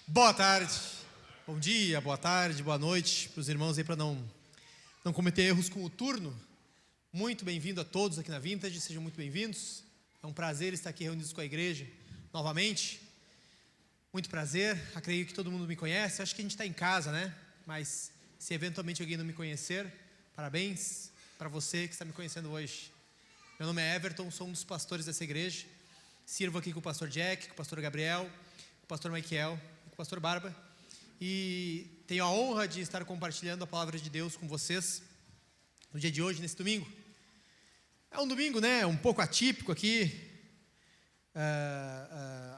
Boa tarde, bom dia, boa tarde, boa noite para os irmãos aí, para não cometer erros com o turno. Muito bem-vindo a todos aqui na Vintage, sejam muito bem-vindos. É um prazer estar aqui reunidos com a igreja novamente. Muito prazer, acredito que todo mundo me conhece, acho que a gente está em casa, né? Mas se eventualmente alguém não me conhecer, parabéns para você que está me conhecendo hoje. Meu nome é Everton, sou um dos pastores dessa igreja. Sirvo aqui com o pastor Jack, com o pastor Gabriel, com o pastor Michael, com o pastor Barba. E tenho a honra de estar compartilhando a palavra de Deus com vocês no dia de hoje, nesse domingo. É um domingo, né? Um pouco atípico aqui.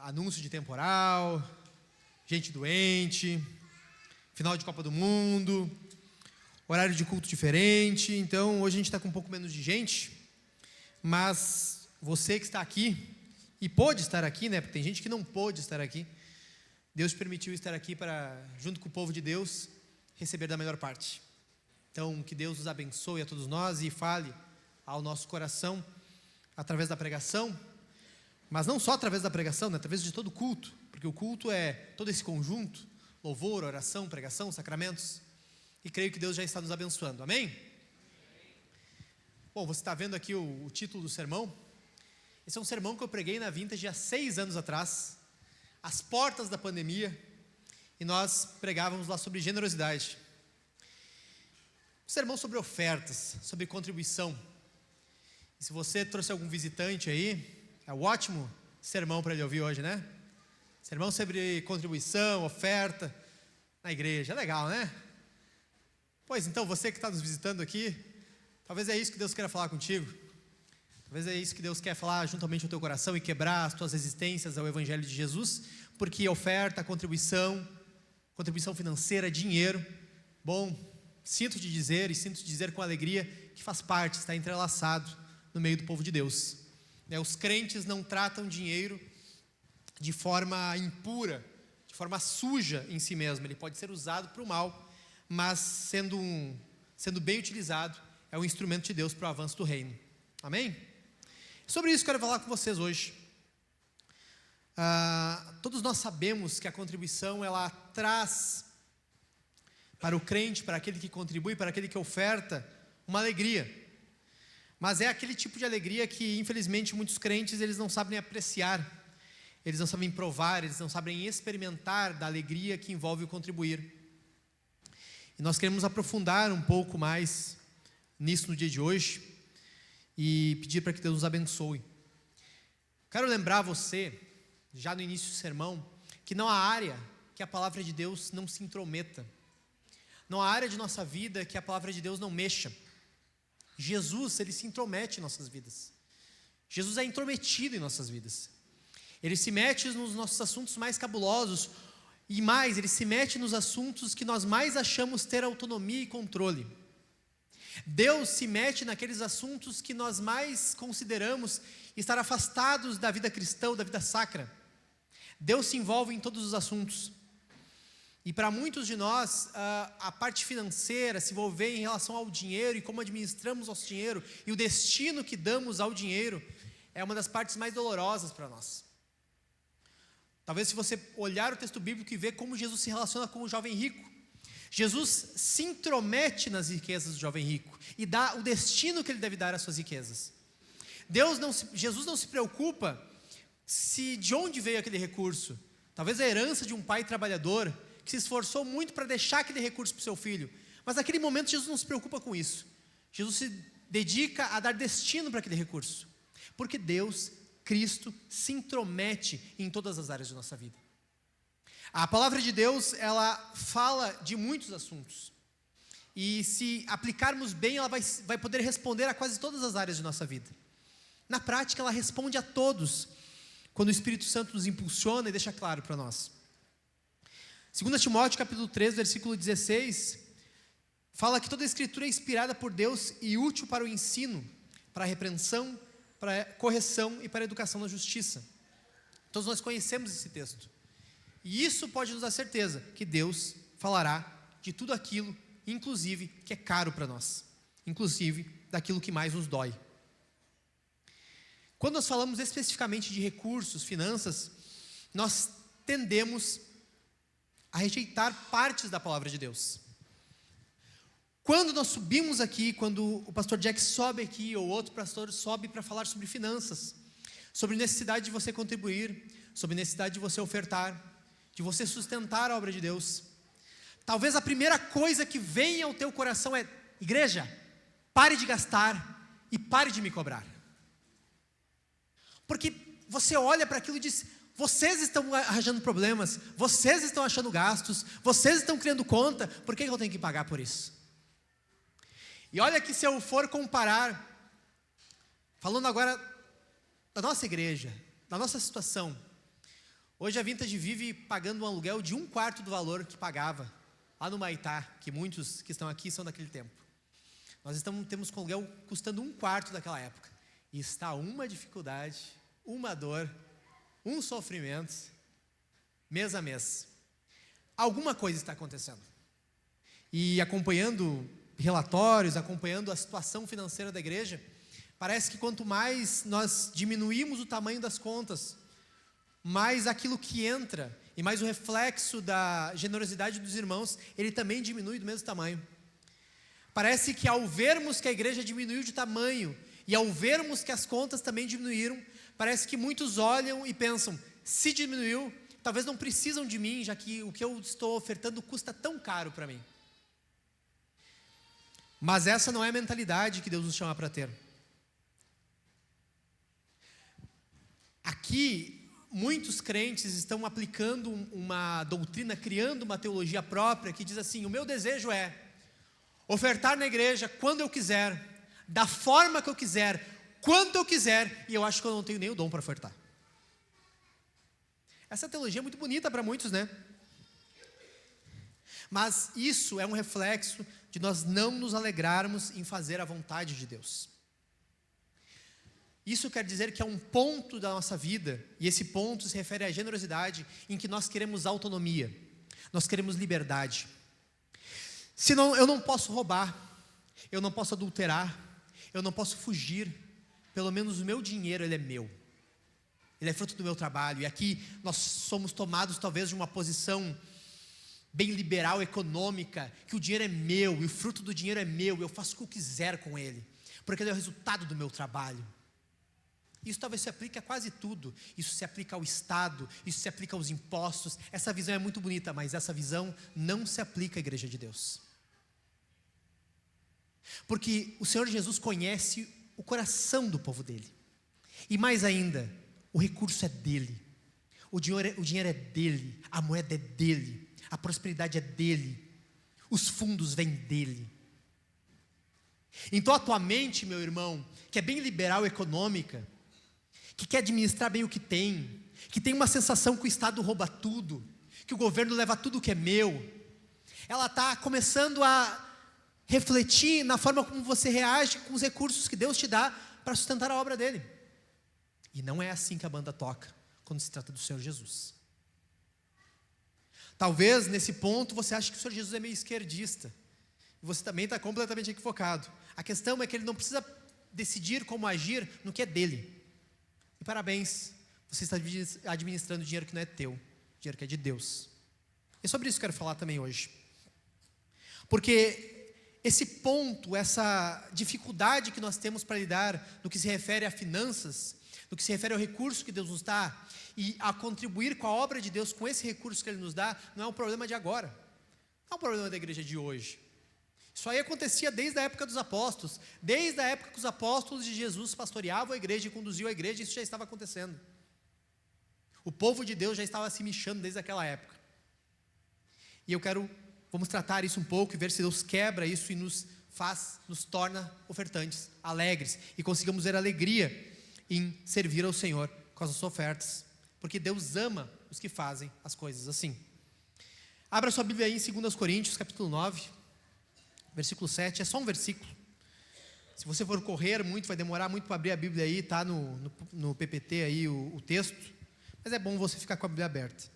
Anúncio de temporal, gente doente, final de Copa do Mundo, horário de culto diferente. Então, hoje a gente está com um pouco menos de gente. Mas você que está aqui e pôde estar aqui, né? Porque tem gente que não pôde estar aqui. Deus permitiu estar aqui para, junto com o povo de Deus, receber da melhor parte. Então, que Deus nos abençoe a todos nós e fale ao nosso coração através da pregação, mas não só através da pregação, né? Através de todo o culto, porque o culto é todo esse conjunto, louvor, oração, pregação, sacramentos, e creio que Deus já está nos abençoando, amém? Bom, você está vendo aqui o título do sermão. Esse é um sermão que eu preguei na Vintage há 6 anos atrás, às portas da pandemia, e nós pregávamos lá sobre generosidade. Um sermão sobre ofertas, sobre contribuição. E se você trouxe algum visitante aí, é um ótimo sermão para ele ouvir hoje, né? Sermão sobre contribuição, oferta na igreja, legal, né? Pois então, você que está nos visitando aqui, talvez é isso que Deus queira falar contigo. Talvez é isso que Deus quer falar juntamente ao teu coração e quebrar as tuas resistências ao Evangelho de Jesus, porque oferta, contribuição financeira, dinheiro, bom, sinto te dizer com alegria que faz parte, está entrelaçado no meio do povo de Deus. Os crentes não tratam dinheiro de forma impura, de forma suja em si mesmo. Ele pode ser usado para o mal, mas sendo bem utilizado, é um instrumento de Deus para o avanço do reino. Amém? Sobre isso quero falar com vocês hoje. Todos nós sabemos que a contribuição, ela traz para o crente, para aquele que contribui, para aquele que oferta, uma alegria. Mas é aquele tipo de alegria que, infelizmente, muitos crentes, eles não sabem apreciar, eles não sabem provar, eles não sabem experimentar da alegria que envolve o contribuir. E nós queremos aprofundar um pouco mais nisso no dia de hoje e pedir para que Deus nos abençoe. Quero lembrar você, já no início do sermão, que não há área que a palavra de Deus não se intrometa. Não há área de nossa vida que a palavra de Deus não mexa. Jesus, ele se intromete em nossas vidas. Jesus é intrometido em nossas vidas. Ele se mete nos nossos assuntos mais cabulosos e mais, ele se mete nos assuntos que nós mais achamos ter autonomia e controle. Deus se mete naqueles assuntos que nós mais consideramos estar afastados da vida cristã, da vida sacra. Deus se envolve em todos os assuntos. E para muitos de nós, a parte financeira, se envolver em relação ao dinheiro e como administramos nosso dinheiro e o destino que damos ao dinheiro, é uma das partes mais dolorosas para nós. Talvez se você olhar o texto bíblico e ver como Jesus se relaciona com o jovem rico, Jesus se intromete nas riquezas do jovem rico e dá o destino que ele deve dar às suas riquezas. Jesus não se preocupa de onde veio aquele recurso. Talvez a herança de um pai trabalhador que se esforçou muito para deixar aquele recurso para o seu filho. Mas naquele momento Jesus não se preocupa com isso. Jesus se dedica a dar destino para aquele recurso. Porque Deus, Cristo, se intromete em todas as áreas de nossa vida. A palavra de Deus, ela fala de muitos assuntos. E se aplicarmos bem, ela vai poder responder a quase todas as áreas de nossa vida. Na prática, ela responde a todos, quando o Espírito Santo nos impulsiona e deixa claro para nós. 2 Timóteo capítulo 3, versículo 16, fala que toda a Escritura é inspirada por Deus e útil para o ensino, para a repreensão, para a correção e para a educação na justiça. Todos nós conhecemos esse texto. E isso pode nos dar certeza que Deus falará de tudo aquilo, inclusive, que é caro para nós. Inclusive, daquilo que mais nos dói. Quando nós falamos especificamente de recursos, finanças, nós tendemos a rejeitar partes da palavra de Deus. Quando nós subimos aqui, quando o pastor Jack sobe aqui, ou outro pastor sobe para falar sobre finanças, sobre necessidade de você contribuir, sobre necessidade de você ofertar, de você sustentar a obra de Deus, talvez a primeira coisa que vem ao teu coração é: igreja, pare de gastar e pare de me cobrar. Porque você olha para aquilo e diz: vocês estão arranjando problemas, vocês estão achando gastos, vocês estão criando conta, por que eu tenho que pagar por isso? E olha que se eu for comparar, falando agora da nossa igreja, da nossa situação, hoje a Vintage vive pagando um aluguel de 1/4 do valor que pagava lá no Maitá, que muitos que estão aqui são daquele tempo. Nós temos com aluguel custando 1/4 daquela época. E está uma dificuldade, uma dor, um sofrimento, mês a mês. Alguma coisa está acontecendo. E acompanhando relatórios, acompanhando a situação financeira da igreja, parece que quanto mais nós diminuímos o tamanho das contas, mais aquilo que entra e mais o reflexo da generosidade dos irmãos, ele também diminui do mesmo tamanho. Parece que ao vermos que a igreja diminuiu de tamanho e ao vermos que as contas também diminuíram, parece que muitos olham e pensam: se diminuiu, talvez não precisam de mim, já que o que eu estou ofertando custa tão caro para mim. Mas essa não é a mentalidade que Deus nos chama para ter. Aqui, muitos crentes estão aplicando uma doutrina, criando uma teologia própria, que diz assim: o meu desejo é ofertar na igreja quando eu quiser, da forma que eu quiser, quanto eu quiser, e eu acho que eu não tenho nem o dom para ofertar. Essa teologia é muito bonita para muitos, né? Mas isso é um reflexo de nós não nos alegrarmos em fazer a vontade de Deus. Isso quer dizer que é um ponto da nossa vida, e esse ponto se refere à generosidade, em que nós queremos autonomia, nós queremos liberdade. Senão eu não posso roubar, eu não posso adulterar, eu não posso fugir, pelo menos o meu dinheiro, ele é meu. Ele é fruto do meu trabalho, e aqui nós somos tomados talvez de uma posição bem liberal, econômica, que o dinheiro é meu, e o fruto do dinheiro é meu, eu faço o que eu quiser com ele, porque ele é o resultado do meu trabalho. Isso talvez se aplique a quase tudo. Isso se aplica ao Estado, isso se aplica aos impostos. Essa visão é muito bonita, mas essa visão não se aplica à igreja de Deus. Porque o Senhor Jesus conhece o coração do povo dele. E mais ainda, o recurso é dele. O dinheiro é dele, a moeda é dele, a prosperidade é dele, os fundos vêm dele. Então a tua mente, meu irmão, que é bem liberal econômica, que quer administrar bem o que tem uma sensação que o Estado rouba tudo, que o governo leva tudo que é meu, ela está começando a refletir na forma como você reage com os recursos que Deus te dá para sustentar a obra dele. E não é assim que a banda toca quando se trata do Senhor Jesus. Talvez nesse ponto você ache que o Senhor Jesus é meio esquerdista, e você também está completamente equivocado. A questão é que ele não precisa decidir como agir no que é dele. E parabéns, você está administrando dinheiro que não é teu, dinheiro que é de Deus. E sobre isso que eu quero falar também hoje. Porque esse ponto, essa dificuldade que nós temos para lidar no que se refere a finanças, no que se refere ao recurso que Deus nos dá, e a contribuir com a obra de Deus com esse recurso que Ele nos dá, não é um problema de agora, não é um problema da igreja de hoje. Isso aí acontecia desde a época dos apóstolos, desde a época que os apóstolos de Jesus pastoreavam a igreja e conduziam a igreja, isso já estava acontecendo. O povo de Deus já estava se mexendo desde aquela época. E vamos tratar isso um pouco e ver se Deus quebra isso e nos torna ofertantes, alegres, e consigamos ver alegria em servir ao Senhor com as nossas ofertas, porque Deus ama os que fazem as coisas assim. Abra sua Bíblia aí em 2 Coríntios, capítulo 9, versículo 7, é só um versículo. Se você for correr muito, vai demorar muito para abrir a Bíblia aí, está no PPT aí o texto, mas é bom você ficar com a Bíblia aberta.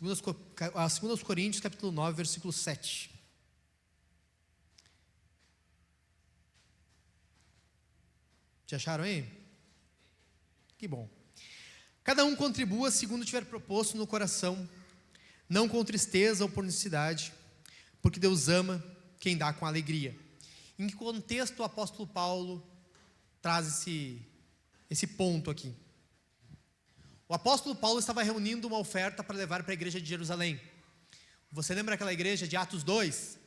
2 Coríntios, capítulo 9, versículo 7. Já acharam aí? Que bom. Cada um contribua segundo tiver proposto no coração, não com tristeza ou por necessidade, porque Deus ama quem dá com alegria. Em que contexto o apóstolo Paulo traz esse ponto aqui? O apóstolo Paulo estava reunindo uma oferta para levar para a igreja de Jerusalém. Você lembra aquela igreja de Atos 2?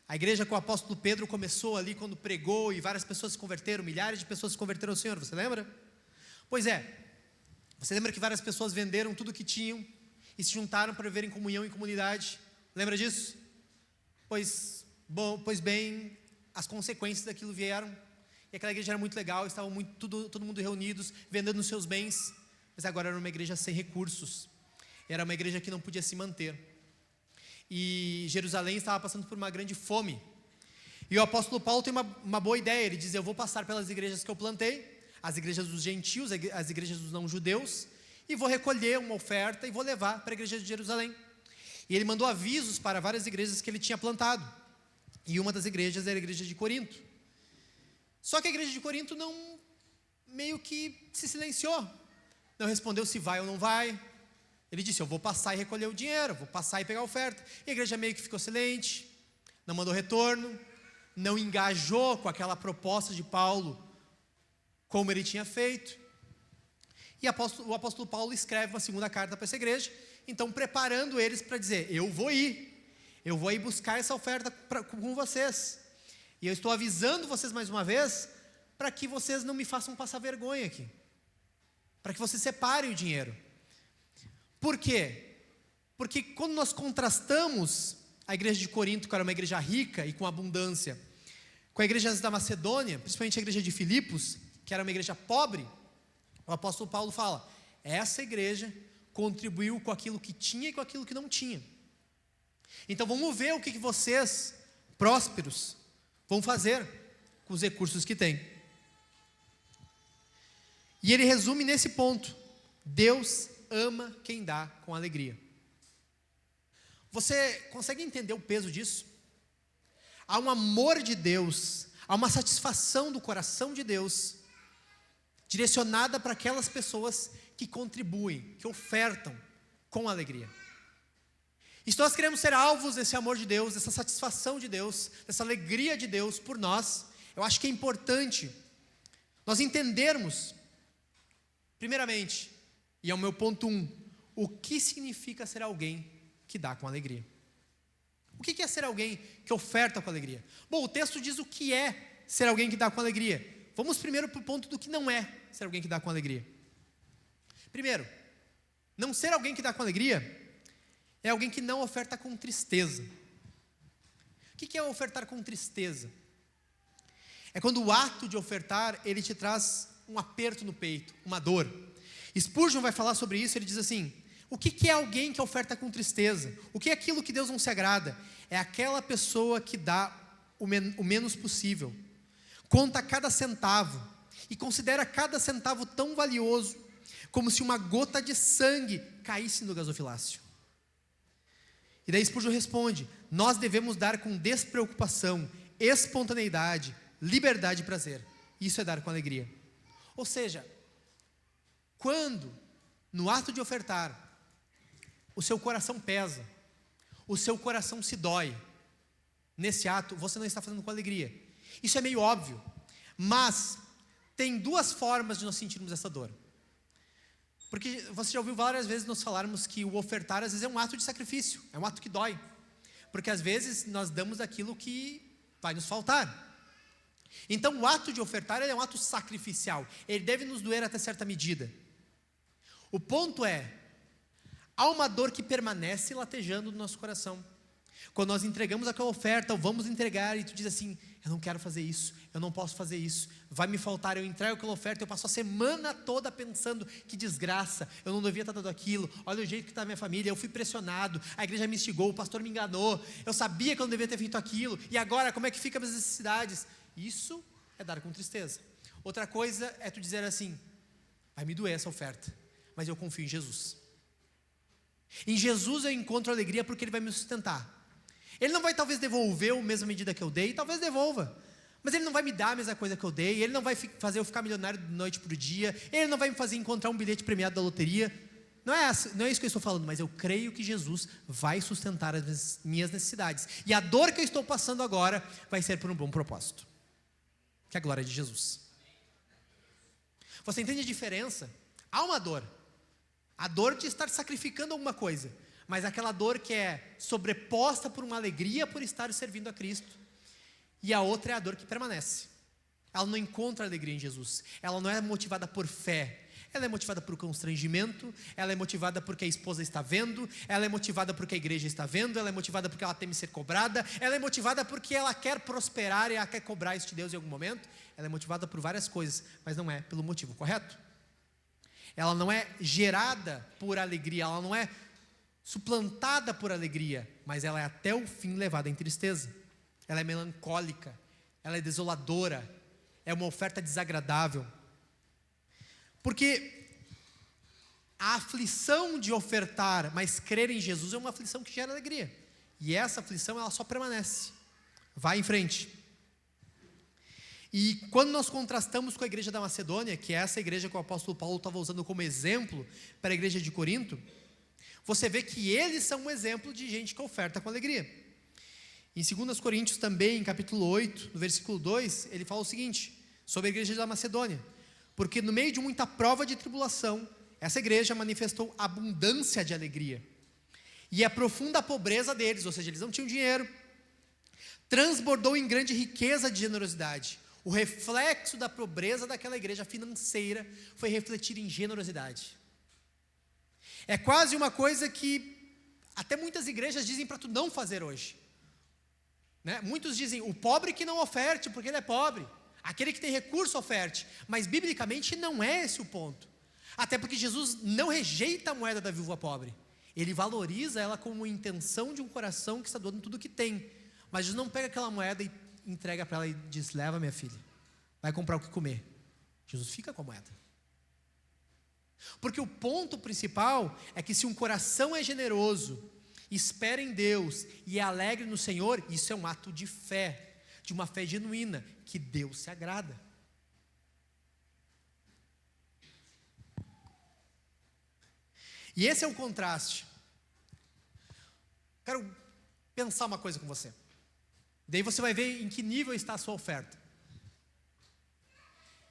A igreja que o apóstolo Pedro começou ali quando pregou e várias pessoas se converteram, milhares de pessoas se converteram ao Senhor, você lembra? Pois é, você lembra que várias pessoas venderam tudo o que tinham e se juntaram para viver em comunhão e comunidade? Lembra disso? Pois bem, as consequências daquilo vieram, e aquela igreja era muito legal, estavam todo mundo reunidos, vendendo os seus bens, mas agora era uma igreja sem recursos, era uma igreja que não podia se manter. E Jerusalém estava passando por uma grande fome. E o apóstolo Paulo tem uma boa ideia. Ele diz: eu vou passar pelas igrejas que eu plantei, as igrejas dos gentios, as igrejas dos não-judeus, e vou recolher uma oferta e vou levar para a igreja de Jerusalém. E ele mandou avisos para várias igrejas que ele tinha plantado. E uma das igrejas era a igreja de Corinto. Só que a igreja de Corinto meio que se silenciou, não respondeu se vai ou não vai. Ele disse: eu vou passar e recolher o dinheiro, vou passar e pegar a oferta. E a igreja meio que ficou silente, não mandou retorno, não engajou com aquela proposta de Paulo, como ele tinha feito. E o apóstolo Paulo escreve uma segunda carta para essa igreja, então preparando eles para dizer: eu vou ir buscar essa oferta com vocês. E eu estou avisando vocês mais uma vez, para que vocês não me façam passar vergonha aqui, para que vocês separem o dinheiro. Por quê? Porque quando nós contrastamos a igreja de Corinto, que era uma igreja rica e com abundância, com a igreja da Macedônia, principalmente a igreja de Filipos, que era uma igreja pobre, o apóstolo Paulo fala: essa igreja contribuiu com aquilo que tinha e com aquilo que não tinha. Então vamos ver o que vocês, prósperos, vão fazer com os recursos que têm. E ele resume nesse ponto: Deus ama quem dá com alegria. Você consegue entender o peso disso? Há um amor de Deus, há uma satisfação do coração de Deus, direcionada para aquelas pessoas que contribuem, que ofertam com alegria. E se nós queremos ser alvos desse amor de Deus, dessa satisfação de Deus, dessa alegria de Deus por nós, eu acho que é importante nós entendermos, primeiramente, e é o meu ponto 1, o que significa ser alguém que dá com alegria. O que é ser alguém que oferta com alegria? Bom, o texto diz o que é ser alguém que dá com alegria. Vamos primeiro para o ponto do que não é ser alguém que dá com alegria. Primeiro, não ser alguém que dá com alegria é alguém que não oferta com tristeza. O que é ofertar com tristeza? É quando o ato de ofertar, ele te traz um aperto no peito, uma dor. Spurgeon vai falar sobre isso. Ele diz assim: o que é alguém que oferta com tristeza? O que é aquilo que Deus não se agrada? É aquela pessoa que dá o menos possível, conta cada centavo e considera cada centavo tão valioso como se uma gota de sangue caísse no gasofilácio. E daí Spurgeon responde: nós devemos dar com despreocupação, espontaneidade, liberdade e prazer. Isso é dar com alegria. Ou seja, quando no ato de ofertar o seu coração pesa, o seu coração se dói, nesse ato você não está fazendo com alegria. Isso é meio óbvio, mas tem duas formas de nós sentirmos essa dor. Porque você já ouviu várias vezes nós falarmos que o ofertar às vezes é um ato de sacrifício, é um ato que dói, porque às vezes nós damos aquilo que vai nos faltar. Então o ato de ofertar é um ato sacrificial, ele deve nos doer até certa medida. O ponto é, há uma dor que permanece latejando no nosso coração. Quando nós entregamos aquela oferta, ou vamos entregar, e tu diz assim: eu não quero fazer isso, eu não posso fazer isso, vai me faltar, eu entrego aquela oferta, eu passo a semana toda pensando: que desgraça, eu não devia estar dando aquilo, olha o jeito que está a minha família, eu fui pressionado, a igreja me instigou, o pastor me enganou, eu sabia que eu não devia ter feito aquilo, e agora como é que ficam as necessidades? Isso é dar com tristeza. Outra coisa é tu dizer assim: vai me doer essa oferta, mas eu confio em Jesus. Em Jesus eu encontro alegria porque Ele vai me sustentar. Ele não vai talvez devolver a mesma medida que eu dei, talvez devolva, mas Ele não vai me dar a mesma coisa que eu dei, Ele não vai fazer eu ficar milionário de noite para o dia, Ele não vai me fazer encontrar um bilhete premiado da loteria, não é isso que eu estou falando, mas eu creio que Jesus vai sustentar as minhas necessidades. E a dor que eu estou passando agora vai ser por um bom propósito, que é a glória de Jesus. Você entende a diferença? Há uma dor, a dor de estar sacrificando alguma coisa, mas aquela dor que é sobreposta por uma alegria por estar servindo a Cristo. E a outra é a dor que permanece. Ela não encontra alegria em Jesus. Ela não é motivada por fé. Ela é motivada por constrangimento. Ela é motivada porque a esposa está vendo. Ela é motivada porque a igreja está vendo. Ela é motivada porque ela teme ser cobrada. Ela é motivada porque ela quer prosperar e ela quer cobrar isso de Deus em algum momento. Ela é motivada por várias coisas, mas não é pelo motivo correto. Ela não é gerada por alegria. Ela não é suplantada por alegria, mas ela é até o fim levada em tristeza. Ela é melancólica. Ela é desoladora. É uma oferta desagradável. Porque a aflição de ofertar, mas crer em Jesus é uma aflição que gera alegria. E essa aflição, ela só permanece. Vai em frente. E quando nós contrastamos com a igreja da Macedônia, que é essa igreja que o apóstolo Paulo estava usando como exemplo para a igreja de Corinto, você vê que eles são um exemplo de gente que oferta com alegria. Em 2 Coríntios também, em capítulo 8, no versículo 2, ele fala o seguinte, sobre a igreja da Macedônia: porque no meio de muita prova de tribulação, essa igreja manifestou abundância de alegria, e a profunda pobreza deles, ou seja, eles não tinham dinheiro, transbordou em grande riqueza de generosidade. O reflexo da pobreza daquela igreja financeira foi refletir em generosidade. É quase uma coisa que até muitas igrejas dizem para tu não fazer hoje, né? Muitos dizem, o pobre que não oferte, porque ele é pobre. Aquele que tem recurso oferte. Mas biblicamente não é esse o ponto. Até porque Jesus não rejeita a moeda da viúva pobre. Ele valoriza ela como intenção de um coração que está doando tudo o que tem. Mas Jesus não pega aquela moeda e entrega para ela e diz, leva minha filha, vai comprar o que comer. Jesus fica com a moeda. Porque o ponto principal é que se um coração é generoso, espera em Deus e é alegre no Senhor, isso é um ato de fé, de uma fé genuína, que Deus se agrada. E esse é o contraste. Quero pensar uma coisa com você. Daí você vai ver em que nível está a sua oferta.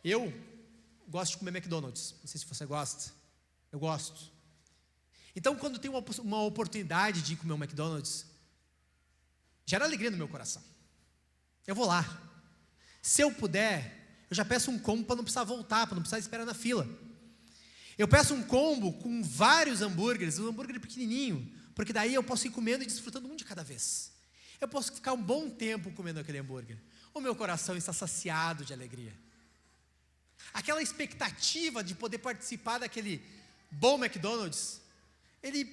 Eu gosto de comer McDonald's. Não sei se você gosta. Eu gosto. Então, quando tem uma oportunidade de ir comer um McDonald's, gera alegria no meu coração. Eu vou lá. Se eu puder, eu já peço um combo para não precisar voltar, para não precisar esperar na fila. Eu peço um combo com vários hambúrgueres, um hambúrguer pequenininho, porque daí eu posso ir comendo e desfrutando um de cada vez. Eu posso ficar um bom tempo comendo aquele hambúrguer. O meu coração está saciado de alegria. Aquela expectativa de poder participar daquele bom McDonald's, ele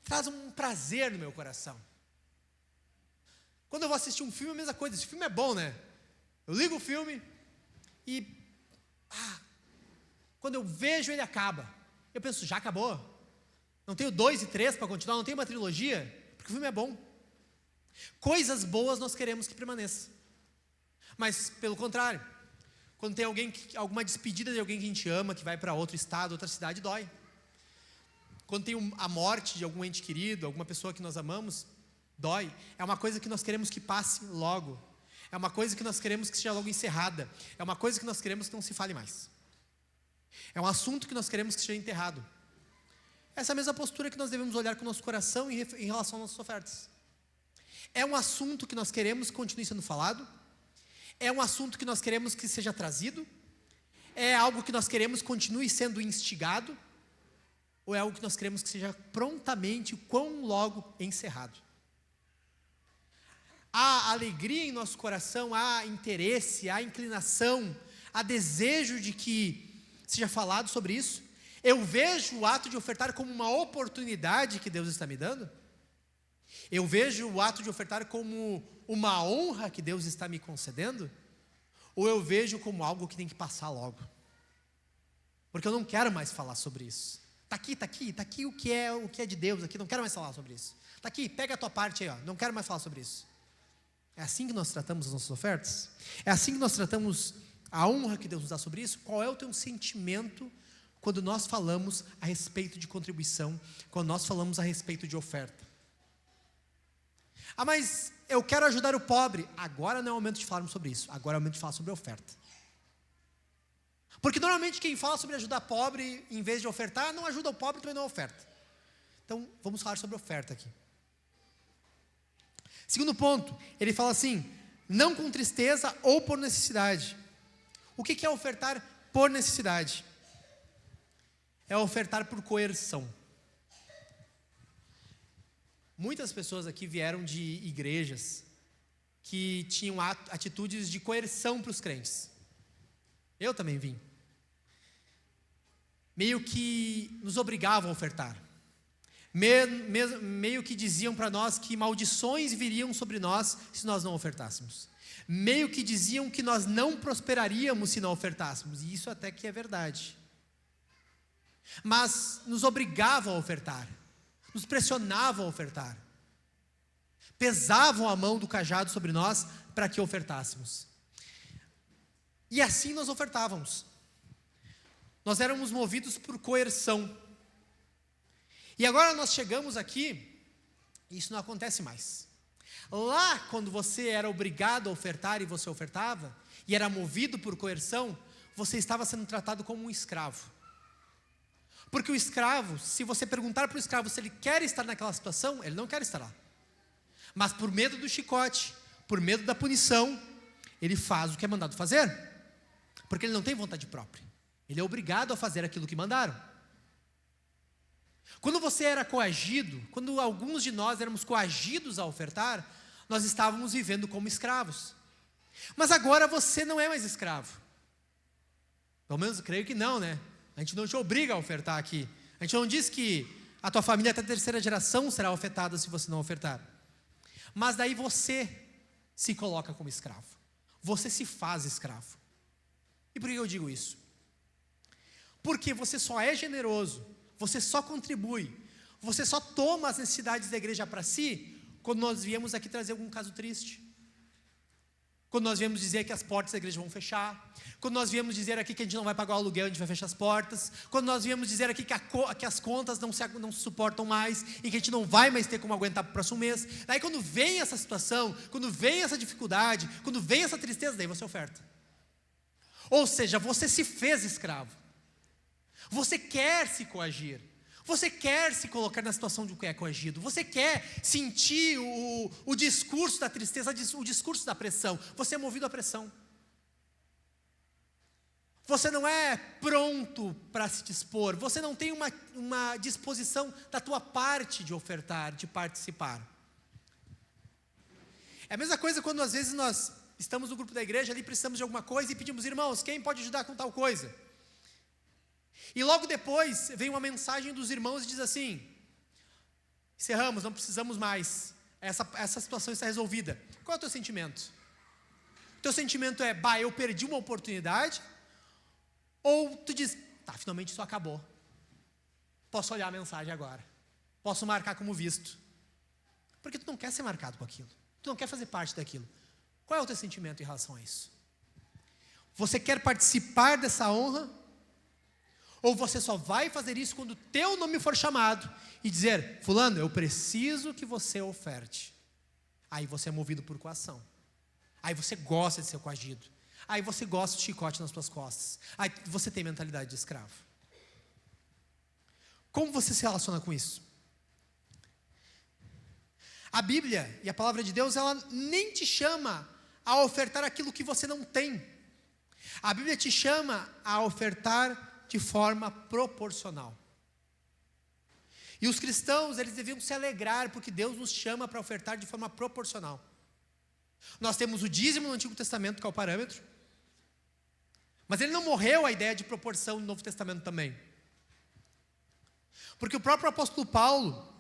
traz um prazer no meu coração. Quando eu vou assistir um filme, é a mesma coisa. Esse filme é bom, né? Eu ligo o filme e quando eu vejo ele acaba. Eu penso, já acabou? Não tenho 2 e 3 para continuar? Não tenho uma trilogia? Porque o filme é bom. Coisas boas nós queremos que permaneça. Mas, pelo contrário, quando tem alguma despedida de alguém que a gente ama, que vai para outro estado, outra cidade, dói. Quando tem a morte de algum ente querido, alguma pessoa que nós amamos, dói. É uma coisa que nós queremos que passe logo. É uma coisa que nós queremos que seja logo encerrada. É uma coisa que nós queremos que não se fale mais. É um assunto que nós queremos que seja enterrado. Essa é a mesma postura que nós devemos olhar com o nosso coração em relação às nossas ofertas. É um assunto que nós queremos que continue sendo falado? É um assunto que nós queremos que seja trazido? É algo que nós queremos que continue sendo instigado? Ou é algo que nós queremos que seja prontamente, quão logo, encerrado? Há alegria em nosso coração, há interesse, há inclinação, há desejo de que seja falado sobre isso? Eu vejo o ato de ofertar como uma oportunidade que Deus está me dando? Eu vejo o ato de ofertar como uma honra que Deus está me concedendo? Ou eu vejo como algo que tem que passar logo? Porque eu não quero mais falar sobre isso. Está aqui o que é de Deus aqui, não quero mais falar sobre isso. Está aqui, pega a tua parte aí, ó, não quero mais falar sobre isso. É assim que nós tratamos as nossas ofertas? É assim que nós tratamos a honra que Deus nos dá sobre isso? Qual é o teu sentimento quando nós falamos a respeito de contribuição, quando nós falamos a respeito de oferta. Ah, mas eu quero ajudar o pobre. Agora não é o momento de falarmos sobre isso, agora é o momento de falar sobre oferta. Porque normalmente quem fala sobre ajudar pobre, em vez de ofertar, não ajuda o pobre, também não oferta. Então, vamos falar sobre oferta aqui. Segundo ponto, ele fala assim, não com tristeza ou por necessidade. O que é ofertar por necessidade? É ofertar por coerção. Muitas pessoas aqui vieram de igrejas que tinham atitudes de coerção para os crentes. Eu também vim. Meio que nos obrigavam a ofertar. Meio que diziam para nós que maldições viriam sobre nós se nós não ofertássemos. Meio que diziam que nós não prosperaríamos se não ofertássemos. E isso até que é verdade. Mas nos obrigavam a ofertar. Nos pressionavam a ofertar. Pesavam a mão do cajado sobre nós para que ofertássemos. E assim nós ofertávamos. Nós éramos movidos por coerção. E agora nós chegamos aqui, e isso não acontece mais. Lá, quando você era obrigado a ofertar e você ofertava, e era movido por coerção, você estava sendo tratado como um escravo. Porque o escravo, se você perguntar para o escravo se ele quer estar naquela situação, ele não quer estar lá. Mas por medo do chicote, por medo da punição, ele faz o que é mandado fazer. Porque ele não tem vontade própria. Ele é obrigado a fazer aquilo que mandaram. Quando você era coagido, quando alguns de nós éramos coagidos a ofertar, nós estávamos vivendo como escravos. Mas agora você não é mais escravo. Pelo menos eu creio que não, né? A gente não te obriga a ofertar aqui. A gente não diz que a tua família até a terceira geração será afetada se você não ofertar. Mas daí você se coloca como escravo. Você se faz escravo. E por que eu digo isso? Porque você só é generoso, você só contribui, você só toma as necessidades da igreja para si, quando nós viemos aqui trazer algum caso triste. Quando nós viemos dizer que as portas da igreja vão fechar. Quando nós viemos dizer aqui que a gente não vai pagar o aluguel, a gente vai fechar as portas. Quando nós viemos dizer aqui que as contas não se suportam mais e que a gente não vai mais ter como aguentar para o próximo mês. Daí quando vem essa situação, quando vem essa dificuldade, quando vem essa tristeza, daí você oferta. Ou seja, você se fez escravo. Você quer se coagir. Você quer se colocar na situação de que é coagido. Você quer sentir o discurso da tristeza, o discurso da pressão. Você é movido à pressão. Você não é pronto para se dispor. Você não tem uma disposição da tua parte de ofertar, de participar. É a mesma coisa quando às vezes nós estamos no grupo da igreja, ali precisamos de alguma coisa e pedimos, irmãos, quem pode ajudar com tal coisa? E logo depois vem uma mensagem dos irmãos e diz assim, encerramos, não precisamos mais, essa situação está resolvida. Qual é o teu sentimento? O teu sentimento é, eu perdi uma oportunidade? Ou tu diz, finalmente isso acabou, posso olhar a mensagem agora, posso marcar como visto, porque tu não quer ser marcado com aquilo, tu não quer fazer parte daquilo. Qual é o teu sentimento em relação a isso? Você quer participar dessa honra? Ou você só vai fazer isso quando o teu nome for chamado e dizer, fulano, eu preciso que você oferte. Aí você é movido por coação. Aí você gosta de ser coagido. Aí você gosta de chicote nas suas costas. Aí você tem mentalidade de escravo. Como você se relaciona com isso? A Bíblia e a palavra de Deus, ela nem te chama a ofertar aquilo que você não tem. A Bíblia te chama a ofertar de forma proporcional. E os cristãos, eles deviam se alegrar, porque Deus nos chama para ofertar de forma proporcional. Nós temos o dízimo no Antigo Testamento, que é o parâmetro, mas ele não morreu a ideia de proporção no Novo Testamento também. Porque o próprio apóstolo Paulo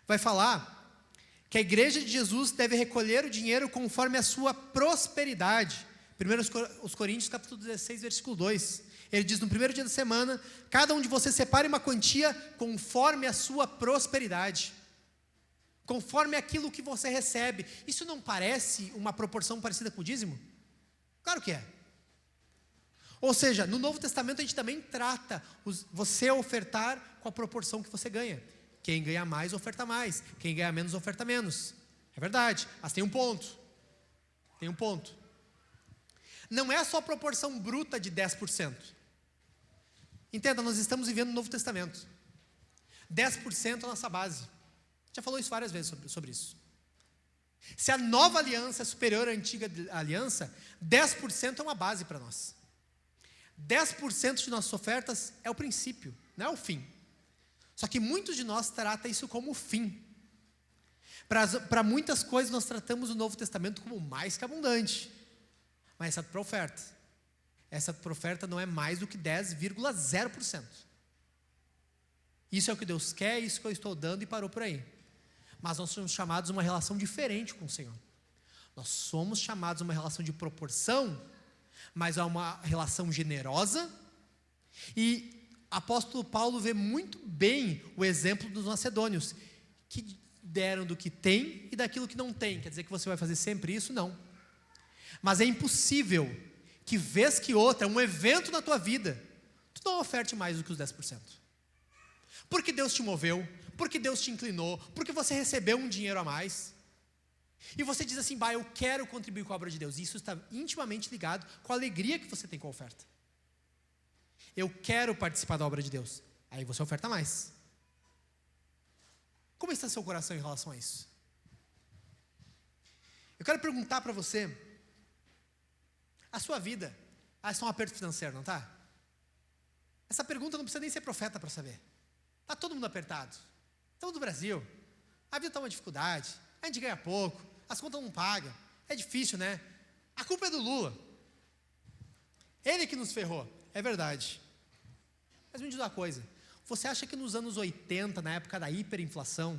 vai falar que a igreja de Jesus deve recolher o dinheiro conforme a sua prosperidade. 1 Coríntios capítulo 16, versículo 2. Ele diz, no primeiro dia da semana, cada um de vocês separe uma quantia conforme a sua prosperidade. Conforme aquilo que você recebe. Isso não parece uma proporção parecida com o dízimo? Claro que é. Ou seja, no Novo Testamento a gente também trata você ofertar com a proporção que você ganha. Quem ganha mais, oferta mais. Quem ganha menos, oferta menos. É verdade, mas tem um ponto. Tem um ponto. Não é só a proporção bruta de 10%. Entenda, nós estamos vivendo no Novo Testamento. 10% é a nossa base. Já falou isso várias vezes sobre isso. Se a nova aliança é superior à antiga aliança, 10% é uma base para nós. 10% de nossas ofertas é o princípio, não é o fim. Só que muitos de nós tratam isso como o fim. Para muitas coisas nós tratamos o Novo Testamento como mais que abundante. Mas essa para oferta não é mais do que 10,0%. Isso é o que Deus quer, isso que eu estou dando e parou por aí. Mas nós somos chamados a uma relação diferente com o Senhor. Nós somos chamados a uma relação de proporção, mas a uma relação generosa. E apóstolo Paulo vê muito bem o exemplo dos macedônios, que deram do que tem e daquilo que não tem. Quer dizer que você vai fazer sempre isso? Não. Mas é impossível que vez que outra, um evento na tua vida, tu não oferte mais do que os 10%. Porque Deus te moveu, porque Deus te inclinou, porque você recebeu um dinheiro a mais. E você diz assim, eu quero contribuir com a obra de Deus. Isso está intimamente ligado com a alegria que você tem com a oferta. Eu quero participar da obra de Deus. Aí você oferta mais. Como está seu coração em relação a isso? Eu quero perguntar para você, a sua vida, está um aperto financeiro, não está? Essa pergunta não precisa nem ser profeta para saber. Está todo mundo apertado. Estamos no Brasil, a vida está uma dificuldade, a gente ganha pouco, as contas não pagam, é difícil, né? A culpa é do Lula. Ele que nos ferrou, é verdade. Mas me diz uma coisa, você acha que nos anos 80, na época da hiperinflação,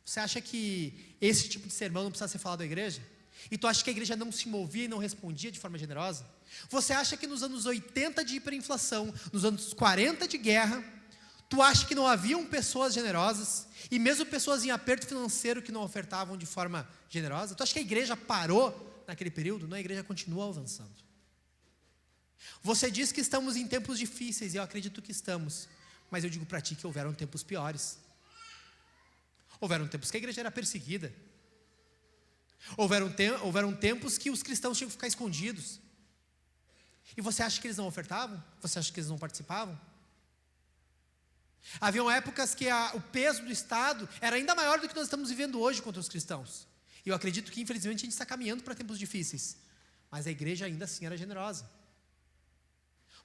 você acha que esse tipo de sermão não precisa ser falado à igreja? E tu acha que a igreja não se movia e não respondia de forma generosa? Você acha que nos anos 80 de hiperinflação, nos anos 40 de guerra, tu acha que não haviam pessoas generosas, e mesmo pessoas em aperto financeiro que não ofertavam de forma generosa? Tu acha que a igreja parou naquele período? Não, a igreja continua avançando. Você diz que estamos em tempos difíceis, e eu acredito que estamos, mas eu digo para ti que houveram tempos piores. Houveram tempos que a igreja era perseguida. Houveram tempos que os cristãos tinham que ficar escondidos. E você acha que eles não ofertavam? Você acha que eles não participavam? Haviam épocas que o peso do Estado era ainda maior do que nós estamos vivendo hoje contra os cristãos. E eu acredito que infelizmente a gente está caminhando para tempos difíceis. Mas a igreja ainda assim era generosa.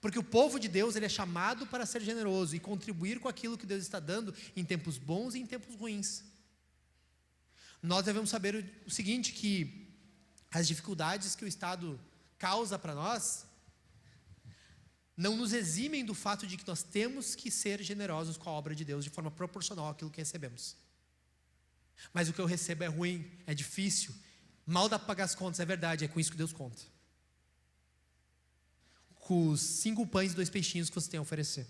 Porque o povo de Deus, ele é chamado para ser generoso e contribuir com aquilo que Deus está dando em tempos bons e em tempos ruins. Nós devemos saber o seguinte, que as dificuldades que o Estado causa para nós não nos eximem do fato de que nós temos que ser generosos com a obra de Deus de forma proporcional àquilo que recebemos. Mas o que eu recebo é ruim, é difícil, mal dá para pagar as contas, é verdade, é com isso que Deus conta. Com os 5 pães e 2 peixinhos que você tem a oferecer.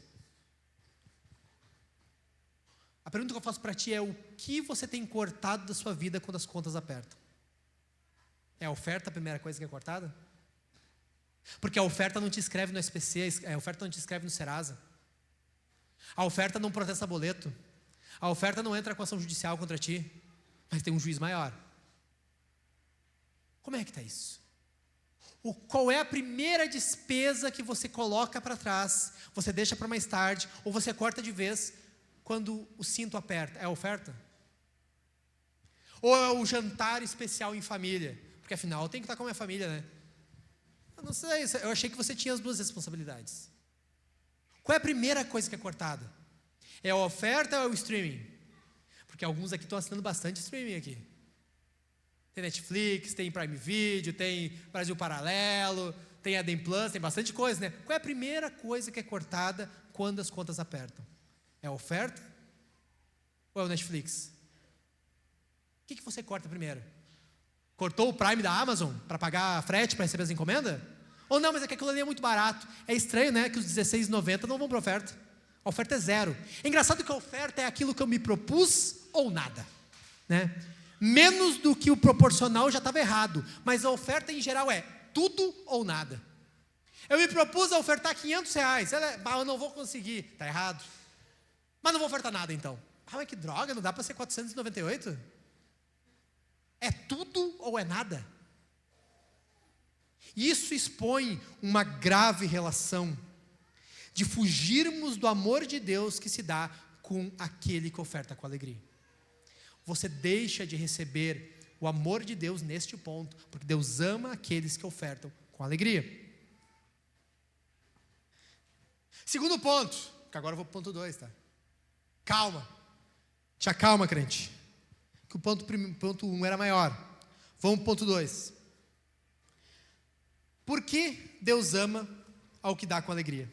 A pergunta que eu faço para ti é: o que você tem cortado da sua vida quando as contas apertam? É a oferta a primeira coisa que é cortada? Porque a oferta não te escreve no SPC, a oferta não te escreve no Serasa. A oferta não protesta boleto. A oferta não entra com ação judicial contra ti, mas tem um juiz maior. Como é que está isso? Qual é a primeira despesa que você coloca para trás, você deixa para mais tarde, ou você corta de vez quando o cinto aperta? É a oferta? Ou é o jantar especial em família? Porque afinal eu tenho que estar com a minha família, né? Eu não sei, eu achei que você tinha as 2 responsabilidades. Qual é a primeira coisa que é cortada? É a oferta ou é o streaming? Porque alguns aqui estão assinando bastante streaming aqui. Tem Netflix, tem Prime Video, tem Brasil Paralelo, tem Adem Plus, tem bastante coisa, né? Qual é a primeira coisa que é cortada quando as contas apertam? É a oferta ou é o Netflix? O que você corta primeiro? Cortou o Prime da Amazon para pagar frete para receber as encomendas? Ou não, mas é que aquilo ali é muito barato. É estranho, né, que os R$16,90 não vão para a oferta. A oferta é 0. É engraçado que a oferta é aquilo que eu me propus ou nada, né? Menos do que o proporcional já estava errado, mas a oferta em geral é tudo ou nada. Eu me propus a ofertar R$500. Eu não vou conseguir. Está errado. Mas não vou ofertar nada então. Mas que droga, não dá para ser 498? É tudo ou é nada? Isso expõe uma grave relação de fugirmos do amor de Deus que se dá com aquele que oferta com alegria. Você deixa de receber o amor de Deus neste ponto, porque Deus ama aqueles que ofertam com alegria. Segundo ponto, que agora eu vou para o ponto 2, tá? Calma. Te acalma, crente. Que o ponto 1 era maior. Vamos para o ponto 2. Por que Deus ama ao que dá com alegria?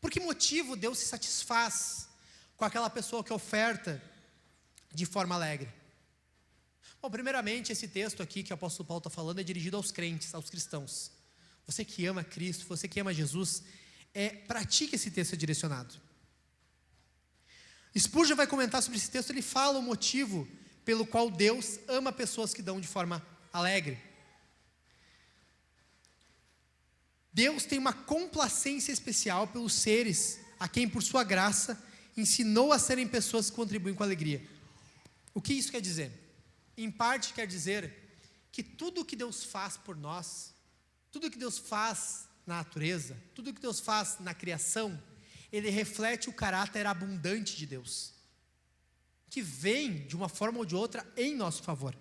Por que motivo Deus se satisfaz com aquela pessoa que oferta de forma alegre? Bom, primeiramente, esse texto aqui que o apóstolo Paulo está falando é dirigido aos crentes, aos cristãos. Você que ama Cristo, você que ama Jesus, pratique esse texto direcionado. Spurgeon vai comentar sobre esse texto, ele fala o motivo pelo qual Deus ama pessoas que dão de forma alegre. Deus tem uma complacência especial pelos seres a quem, por sua graça, ensinou a serem pessoas que contribuem com alegria. O que isso quer dizer? Em parte quer dizer que tudo que Deus faz por nós, tudo que Deus faz na natureza, tudo que Deus faz na criação, ele reflete o caráter abundante de Deus, que vem de uma forma ou de outra em nosso favor.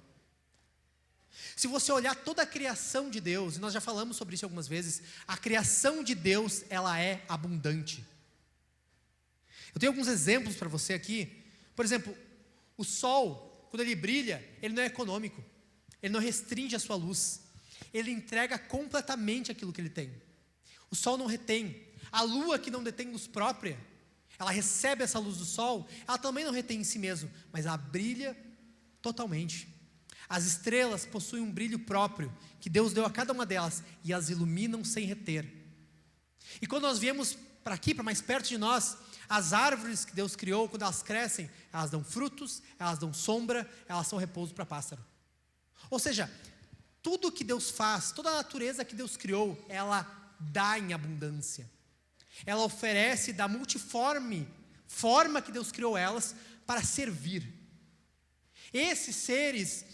Se você olhar toda a criação de Deus, e nós já falamos sobre isso algumas vezes, a criação de Deus, ela é abundante. Eu tenho alguns exemplos para você aqui. Por exemplo, o sol, quando ele brilha, ele não é econômico, ele não restringe a sua luz, ele entrega completamente aquilo que ele tem. O sol não retém. A lua, que não detém luz própria, ela recebe essa luz do sol, ela também não retém em si mesmo, mas ela brilha totalmente. As estrelas possuem um brilho próprio, que Deus deu a cada uma delas, e as iluminam sem reter. E quando nós viemos para aqui, para mais perto de nós, as árvores que Deus criou, quando elas crescem, elas dão frutos, elas dão sombra, elas são repouso para pássaro. Ou seja, tudo que Deus faz, toda a natureza que Deus criou, ela dá em abundância. Ela oferece da multiforme forma que Deus criou elas para servir. Esses seres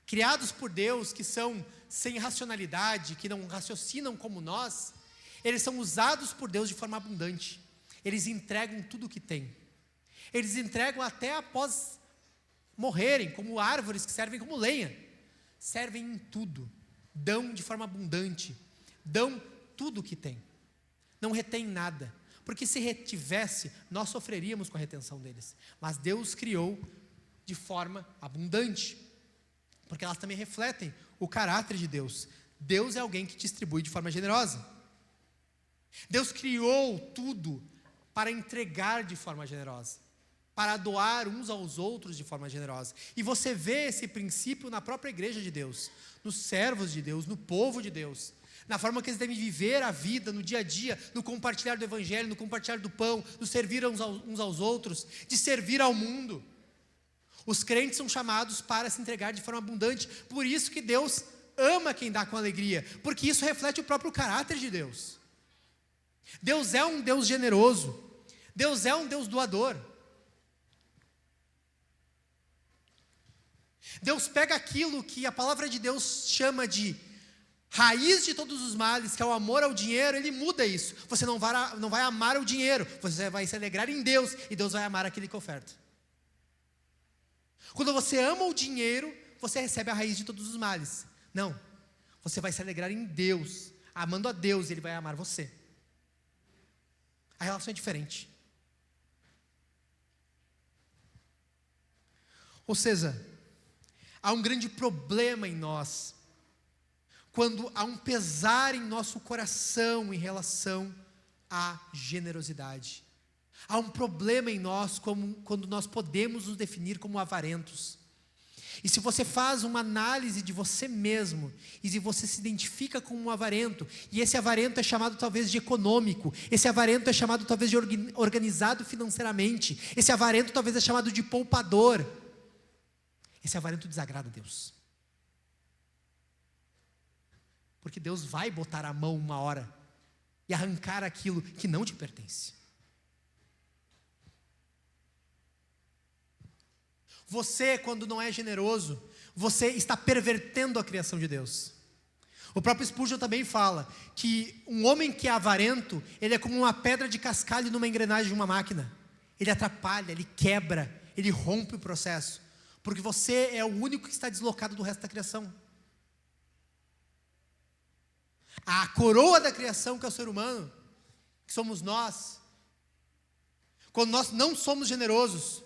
criados por Deus, que são sem racionalidade, que não raciocinam como nós, eles são usados por Deus de forma abundante. Eles entregam tudo o que têm. Eles entregam até após morrerem, como árvores que servem como lenha. Servem em tudo, dão de forma abundante, dão tudo o que têm. Não retém nada, porque se retivesse, nós sofreríamos com a retenção deles. Mas Deus criou de forma abundante, porque elas também refletem o caráter de Deus. Deus é alguém que distribui de forma generosa. Deus criou tudo para entregar de forma generosa, para doar uns aos outros de forma generosa. E você vê esse princípio na própria igreja de Deus, nos servos de Deus, no povo de Deus, na forma que eles devem viver a vida, no dia a dia, no compartilhar do evangelho, no compartilhar do pão, no servir uns aos outros, de servir ao mundo. Os crentes são chamados para se entregar de forma abundante. Por isso que Deus ama quem dá com alegria, porque isso reflete o próprio caráter de Deus. Deus é um Deus generoso, Deus é um Deus doador. Deus pega aquilo que a palavra de Deus chama de raiz de todos os males, que é o amor ao dinheiro. Ele muda isso. Você não vai amar o dinheiro, você vai se alegrar em Deus, e Deus vai amar aquele que oferta. Quando você ama o dinheiro, você recebe a raiz de todos os males. Não, você vai se alegrar em Deus, amando a Deus, e Ele vai amar você. A relação é diferente. Ou seja, há um grande problema em nós, quando há um pesar em nosso coração em relação à generosidade. Há um problema em nós quando nós podemos nos definir como avarentos. E se você faz uma análise de você mesmo, e se você se identifica como um avarento, e esse avarento é chamado talvez de econômico, esse avarento é chamado talvez de organizado financeiramente, esse avarento talvez é chamado de poupador, esse avarento desagrada a Deus. Porque Deus vai botar a mão uma hora e arrancar aquilo que não te pertence. Você, quando não é generoso, você está pervertendo a criação de Deus. O próprio Spurgeon também fala que um homem que é avarento, ele é como uma pedra de cascalho numa engrenagem de uma máquina. Ele atrapalha, ele quebra, ele rompe o processo. Porque você é o único que está deslocado do resto da criação. A coroa da criação, que é o ser humano, que somos nós, quando nós não somos generosos,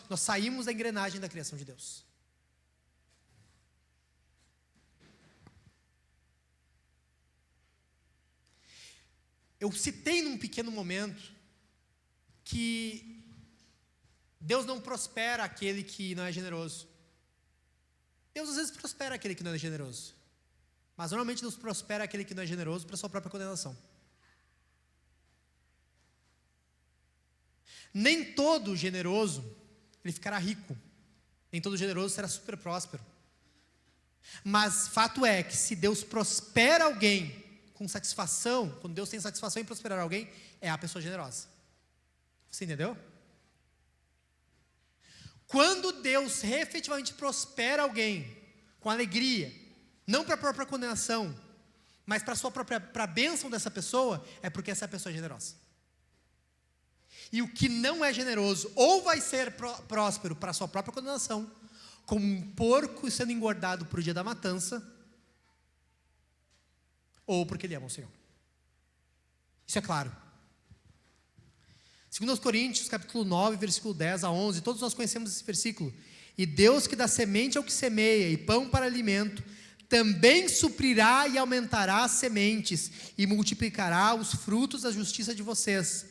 nós saímos da engrenagem da criação de Deus. Eu citei num pequeno momento que Deus não prospera aquele que não é generoso. Deus às vezes prospera aquele que não é generoso. Mas normalmente Deus prospera aquele que não é generoso para sua própria condenação. Nem todo generoso, ele ficará rico. Nem todo generoso será super próspero. Mas fato é que se Deus prospera alguém com satisfação, quando Deus tem satisfação em prosperar alguém, é a pessoa generosa. Você entendeu? Quando Deus efetivamente prospera alguém com alegria, não para a própria condenação, mas para a bênção dessa pessoa, é porque essa pessoa é generosa. E o que não é generoso, ou vai ser próspero para a sua própria condenação, como um porco sendo engordado para o dia da matança, ou porque ele ama o Senhor. Isso é claro. 2 Coríntios, capítulo 9, versículo 10 a 11, todos nós conhecemos esse versículo. E Deus que dá semente ao que semeia e pão para alimento, também suprirá e aumentará as sementes e multiplicará os frutos da justiça de vocês.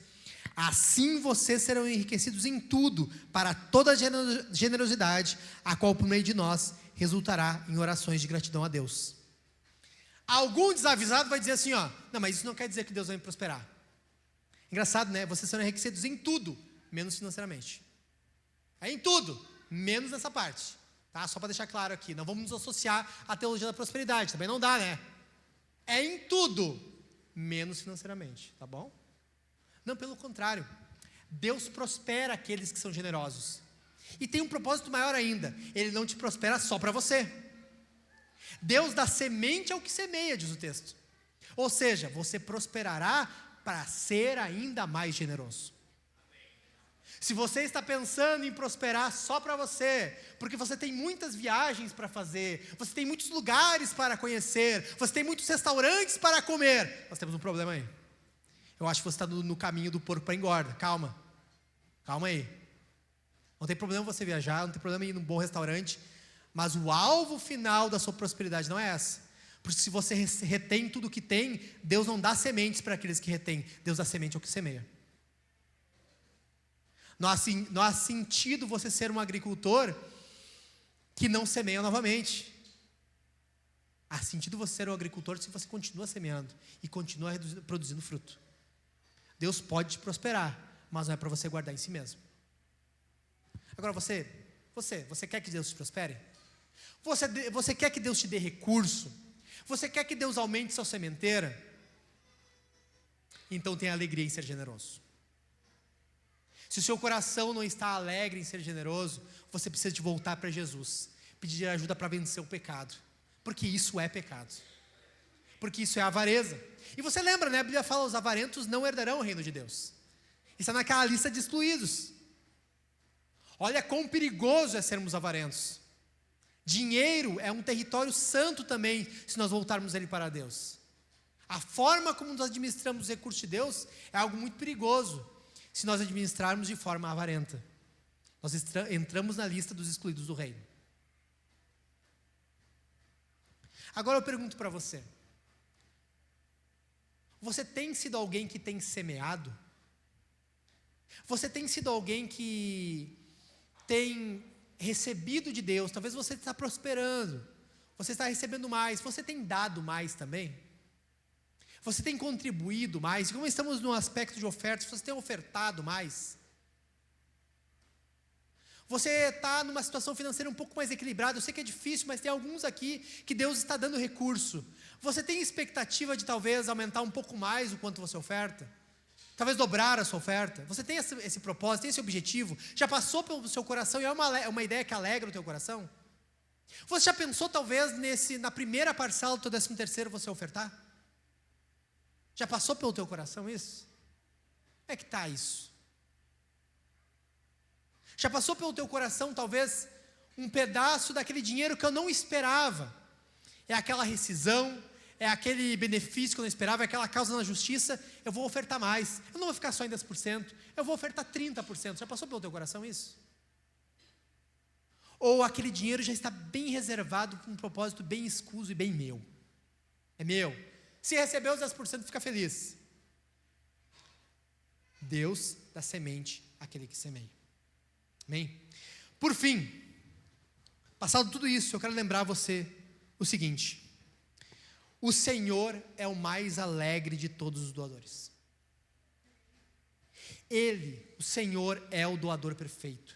Assim vocês serão enriquecidos em tudo, para toda generosidade, a qual por meio de nós resultará em orações de gratidão a Deus. Algum desavisado vai dizer assim, não, mas isso não quer dizer que Deus vai me prosperar. Engraçado, né? Vocês serão enriquecidos em tudo, menos financeiramente. É em tudo, menos nessa parte. Tá? Só para deixar claro aqui, não vamos nos associar à teologia da prosperidade, também não dá, né? É em tudo, menos financeiramente, tá bom? Não, pelo contrário, Deus prospera aqueles que são generosos. E tem um propósito maior ainda, Ele não te prospera só para você. Deus dá semente ao que semeia, diz o texto. Ou seja, você prosperará para ser ainda mais generoso. Se você está pensando em prosperar só para você, porque você tem muitas viagens para fazer, você tem muitos lugares para conhecer, você tem muitos restaurantes para comer, nós temos um problema aí. Eu acho que você está no caminho do porco para engorda. Calma aí. Não tem problema você viajar, não tem problema ir num bom restaurante, mas o alvo final da sua prosperidade não é essa. Porque se você retém tudo que tem, Deus não dá sementes para aqueles que retêm, Deus dá semente ao que semeia. Não há sentido você ser um agricultor que não semeia novamente. Há sentido você ser um agricultor se você continua semeando e continua produzindo fruto. Deus pode te prosperar, mas não é para você guardar em si mesmo. Agora você quer que Deus te prospere? Você quer que Deus te dê recurso? Você quer que Deus aumente sua sementeira? Então tenha alegria em ser generoso. Se o seu coração não está alegre em ser generoso, você precisa de voltar para Jesus, pedir ajuda para vencer o pecado, porque isso é pecado, porque isso é avareza. E você lembra, né? A Bíblia fala, os avarentos não herdarão o reino de Deus. Está naquela lista de excluídos. Olha quão perigoso é sermos avarentos. Dinheiro é um território santo também, se nós voltarmos ele para Deus. A forma como nós administramos os recursos de Deus é algo muito perigoso, se nós administrarmos de forma avarenta. Nós entramos na lista dos excluídos do reino. Agora eu pergunto para você. Você tem sido alguém que tem semeado? Você tem sido alguém que tem recebido de Deus? Talvez você está prosperando, você está recebendo mais, você tem dado mais também? Você tem contribuído mais? Como estamos no aspecto de ofertas, você tem ofertado mais? Você está numa situação financeira um pouco mais equilibrada, eu sei que é difícil, mas tem alguns aqui que Deus está dando recurso, Você tem expectativa de talvez aumentar um pouco mais o quanto você oferta? Talvez dobrar a sua oferta? Você tem esse propósito, tem esse objetivo? Já passou pelo seu coração e é uma ideia que alegra o teu coração? Você já pensou talvez na primeira parcela do teu 13º você ofertar? Já passou pelo teu coração isso? Como é que está isso? Já passou pelo teu coração talvez um pedaço daquele dinheiro que eu não esperava? É aquela rescisão, é aquele benefício que eu não esperava, é aquela causa na justiça, eu vou ofertar mais. Eu não vou ficar só em 10%, eu vou ofertar 30%. Já passou pelo teu coração isso? Ou aquele dinheiro já está bem reservado com um propósito bem escuso e bem meu? É meu. Se receber os 10%, fica feliz. Deus dá semente àquele que semeia. Amém? Por fim, passado tudo isso, eu quero lembrar você o seguinte: o Senhor é o mais alegre de todos os doadores. Ele, o Senhor, é o doador perfeito.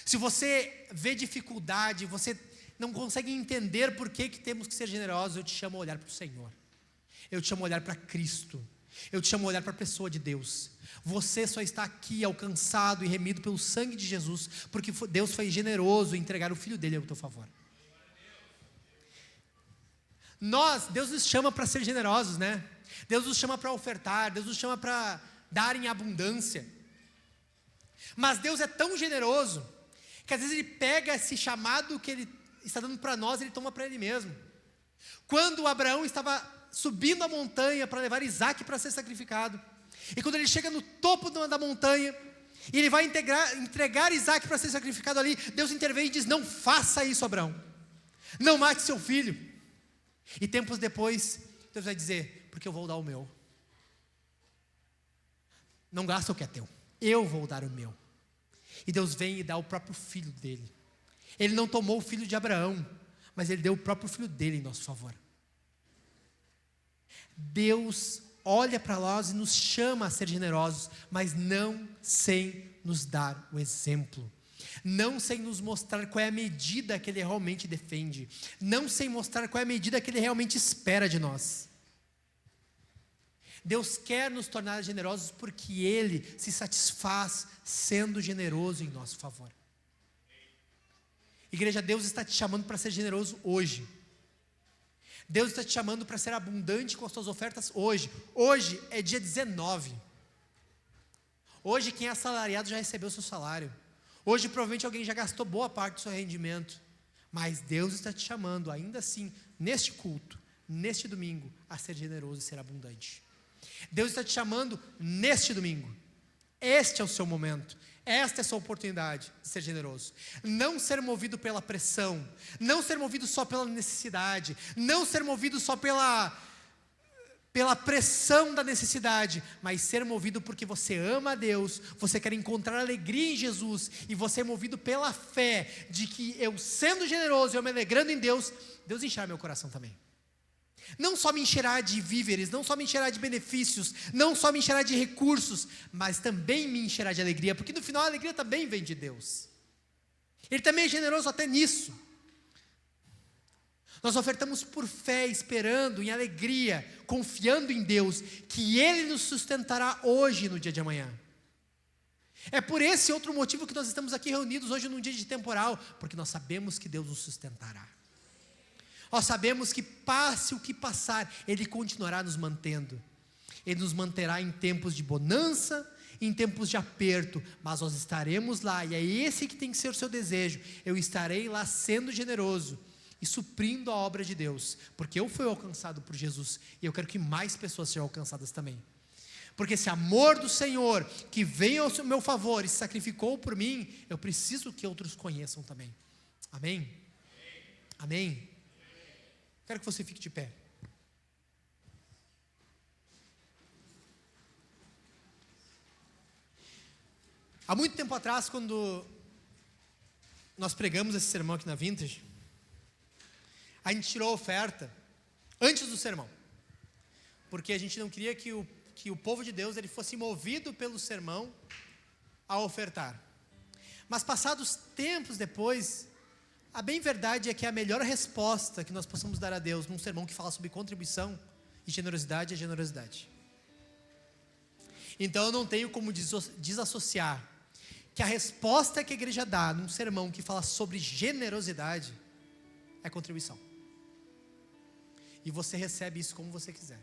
Se você vê dificuldade, você não consegue entender por que temos que ser generosos, eu te chamo a olhar para o Senhor. Eu te chamo a olhar para Cristo. Eu te chamo a olhar para a pessoa de Deus. Você só está aqui alcançado e remido pelo sangue de Jesus, porque Deus foi generoso em entregar o Filho dele ao teu favor. Deus nos chama para ser generosos, né? Deus nos chama para ofertar, Deus nos chama para dar em abundância. Mas Deus é tão generoso, que às vezes Ele pega esse chamado que Ele está dando para nós, Ele toma para Ele mesmo. Quando Abraão estava subindo a montanha para levar Isaac para ser sacrificado, e quando ele chega no topo da montanha, e ele vai entregar Isaac para ser sacrificado ali, Deus intervém e diz: não faça isso, Abraão, não mate seu filho. E tempos depois, Deus vai dizer: porque eu vou dar o meu. Não gasta o que é teu, eu vou dar o meu. E Deus vem e dá o próprio filho dele. Ele não tomou o filho de Abraão, mas Ele deu o próprio filho dele em nosso favor. Deus olha para nós e nos chama a ser generosos, mas não sem nos dar o exemplo. Não sem nos mostrar qual é a medida que Ele realmente defende. Não sem mostrar qual é a medida que Ele realmente espera de nós. Deus quer nos tornar generosos porque Ele se satisfaz sendo generoso em nosso favor. Igreja, Deus está te chamando para ser generoso hoje. Deus está te chamando para ser abundante com as suas ofertas hoje. Hoje é dia 19. Hoje quem é assalariado já recebeu o seu salário. Hoje provavelmente alguém já gastou boa parte do seu rendimento. Mas Deus está te chamando ainda assim, neste culto, neste domingo, a ser generoso e ser abundante. Deus está te chamando neste domingo. Este é o seu momento. Esta é a sua oportunidade de ser generoso. Não ser movido pela pressão, não ser movido só pela necessidade, não ser movido só pela pressão da necessidade, mas ser movido porque você ama a Deus, você quer encontrar alegria em Jesus, e você é movido pela fé de que eu sendo generoso, eu me alegrando em Deus, Deus encherá meu coração também. Não só me encherá de víveres, não só me encherá de benefícios, não só me encherá de recursos, mas também me encherá de alegria, porque no final a alegria também vem de Deus. Ele também é generoso até nisso. Nós ofertamos por fé, esperando em alegria, confiando em Deus, que Ele nos sustentará hoje no dia de amanhã. É por esse outro motivo que nós estamos aqui reunidos hoje num dia de temporal, porque nós sabemos que Deus nos sustentará. Nós sabemos que passe o que passar, Ele continuará nos mantendo. Ele nos manterá em tempos de bonança, em tempos de aperto, mas nós estaremos lá, e é esse que tem que ser o seu desejo. Eu estarei lá sendo generoso e suprindo a obra de Deus, porque eu fui alcançado por Jesus, e eu quero que mais pessoas sejam alcançadas também. Porque esse amor do Senhor, que veio ao meu favor e se sacrificou por mim, eu preciso que outros conheçam também. Amém? Amém? Quero que você fique de pé. Há muito tempo atrás, quando nós pregamos esse sermão aqui na Vintage, a gente tirou a oferta antes do sermão, porque a gente não queria que o povo de Deus ele fosse movido pelo sermão a ofertar. Mas passados tempos depois, A bem verdade é que a melhor resposta que nós possamos dar a Deus num sermão que fala sobre contribuição e generosidade é generosidade. Então eu não tenho como desassociar que a resposta que a igreja dá num sermão que fala sobre generosidade é contribuição. E você recebe isso como você quiser.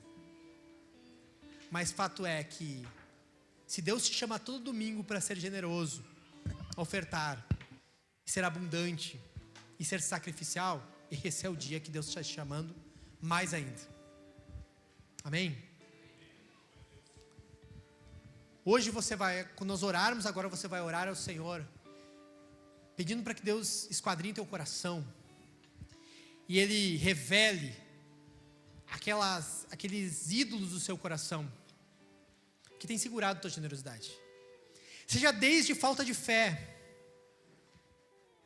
Mas fato é que, se Deus te chama todo domingo para ser generoso, ofertar, ser abundante e ser sacrificial, esse é o dia que Deus está te chamando mais ainda. Amém? Hoje quando nós orarmos agora, você vai orar ao Senhor, pedindo para que Deus esquadrinhe teu coração, e Ele revele aqueles ídolos do seu coração, que tem segurado tua generosidade. Seja desde falta de fé,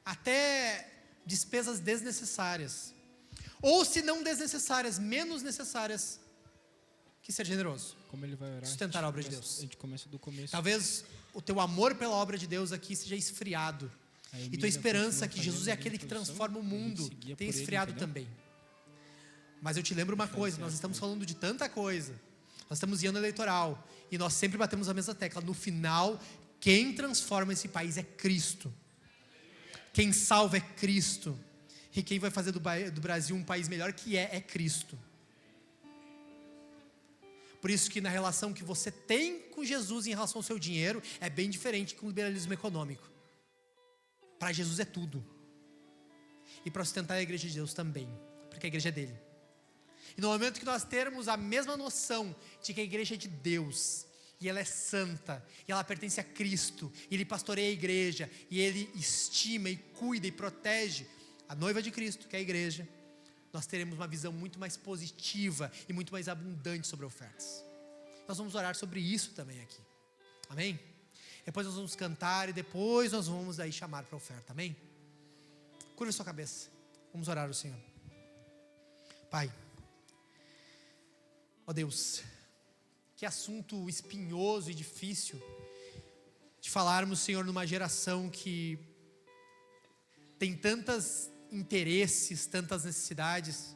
até despesas desnecessárias, ou se não desnecessárias, menos necessárias que ser generoso. Como ele vai orar, sustentar a obra de Deus. A gente começa do começo. Talvez o teu amor pela obra de Deus aqui seja esfriado, e tua esperança que Jesus é aquele que transforma o mundo tem esfriado também. Mas eu te lembro uma coisa, nós estamos falando de tanta coisa, nós estamos em ano eleitoral, e nós sempre batemos a mesma tecla: no final, quem transforma esse país é Cristo, quem salva é Cristo, e quem vai fazer do Brasil um país melhor que é Cristo. Por isso que na relação que você tem com Jesus em relação ao seu dinheiro, é bem diferente com o liberalismo econômico. Para Jesus é tudo, e para sustentar a igreja de Deus também, porque a igreja é dele. E no momento que nós termos a mesma noção de que a igreja é de Deus, e ela é santa, e ela pertence a Cristo, e Ele pastoreia a igreja, e Ele estima, e cuida, e protege a noiva de Cristo, que é a igreja, nós teremos uma visão muito mais positiva e muito mais abundante sobre ofertas. Nós vamos orar sobre isso também aqui, amém? Depois nós vamos cantar, e depois nós vamos daí chamar para a oferta, amém? Curva a sua cabeça, vamos orar ao Senhor. Pai, ó Deus, que assunto espinhoso e difícil de falarmos, Senhor, numa geração que tem tantos interesses, tantas necessidades,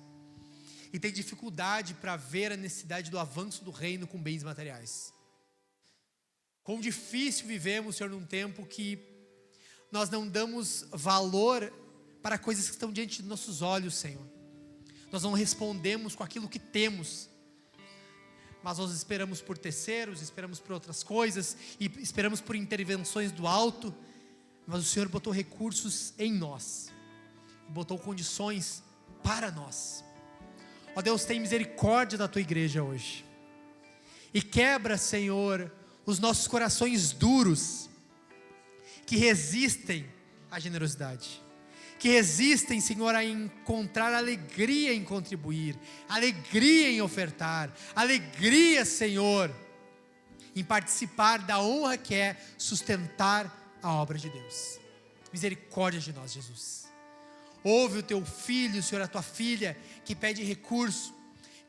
e tem dificuldade para ver a necessidade do avanço do reino com bens materiais. Quão difícil vivemos, Senhor, num tempo que nós não damos valor para coisas que estão diante de nossos olhos, Senhor. Nós não respondemos com aquilo que temos, mas nós esperamos por terceiros, esperamos por outras coisas, e esperamos por intervenções do alto, mas o Senhor botou recursos em nós, botou condições para nós. Ó Deus, tem misericórdia da Tua igreja hoje, e quebra, Senhor, os nossos corações duros, que resistem à generosidade, que resistem, Senhor, a encontrar alegria em contribuir, alegria em ofertar, alegria, Senhor, em participar da honra que é sustentar a obra de Deus. Misericórdia de nós, Jesus. Ouve o Teu filho, Senhor, a Tua filha, que pede recurso,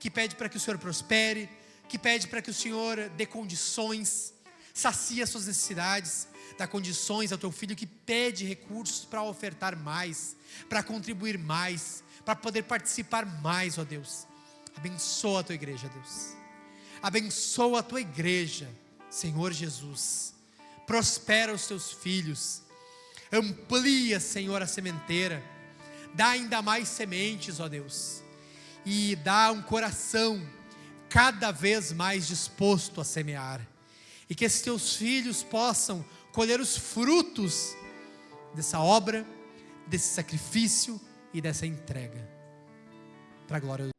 que pede para que o Senhor prospere, que pede para que o Senhor dê condições, sacie as suas necessidades, dá condições ao Teu filho que pede recursos para ofertar mais, para contribuir mais, para poder participar mais, ó Deus. Abençoa a Tua igreja, Deus. Abençoa a Tua igreja, Senhor Jesus. Prospera os Teus filhos. Amplia, Senhor, a sementeira. Dá ainda mais sementes, ó Deus. E dá um coração cada vez mais disposto a semear. E que esses Teus filhos possam colher os frutos dessa obra, desse sacrifício e dessa entrega, para a glória do